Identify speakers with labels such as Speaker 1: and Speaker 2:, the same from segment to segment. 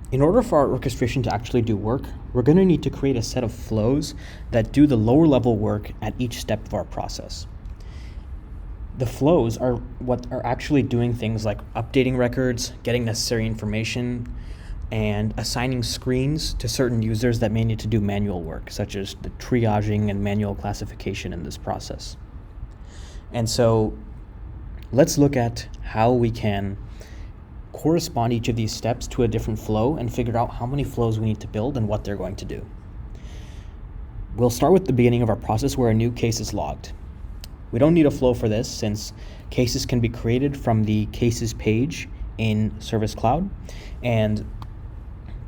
Speaker 1: In order for our orchestration to actually do work, we're going to need to create a set of flows that do the lower level work at each step of our process. The flows are what are actually doing things like updating records, getting necessary information, and assigning screens to certain users that may need to do manual work, such as the triaging and manual classification in this process. And so let's look at how we can correspond each of these steps to a different flow and figure out how many flows we need to build and what they're going to do. We'll start with the beginning of our process where a new case is logged. We don't need a flow for this since cases can be created from the cases page in Service Cloud, and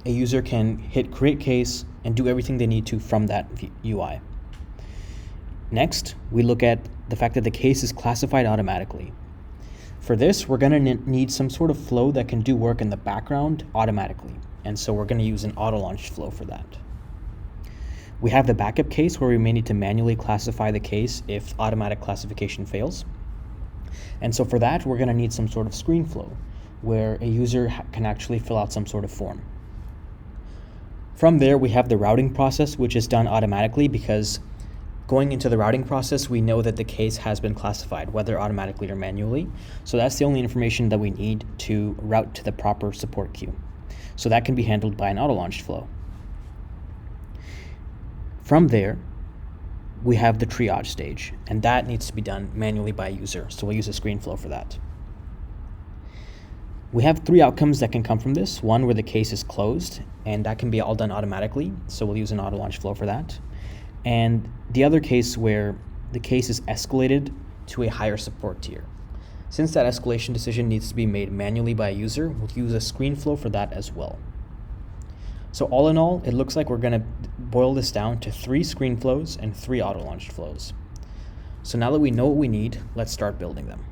Speaker 1: a user can hit create case and do everything they need to from that UI. Next, we look at the fact that the case is classified automatically. For this, we're going to need some sort of flow that can do work in the background automatically, and so we're going to use an auto-launch flow for that. We have the backup case where we may need to manually classify the case if automatic classification fails. And so for that, we're going to need some sort of screen flow where a user can actually fill out some sort of form. From there, we have the routing process, which is done automatically because going into the routing process, we know that the case has been classified, whether automatically or manually. So that's the only information that we need to route to the proper support queue. So that can be handled by an auto-launched flow. From there, we have the triage stage, and that needs to be done manually by a user. So we'll use a screen flow for that. We have three outcomes that can come from this. One where the case is closed, and that can be all done automatically. So we'll use an auto-launch flow for that. And the other case where the case is escalated to a higher support tier. Since that escalation decision needs to be made manually by a user, we'll use a screen flow for that as well. So all in all, it looks like we're going to boil this down to 3 screen flows and 3 auto-launched flows. So now that we know what we need, let's start building them.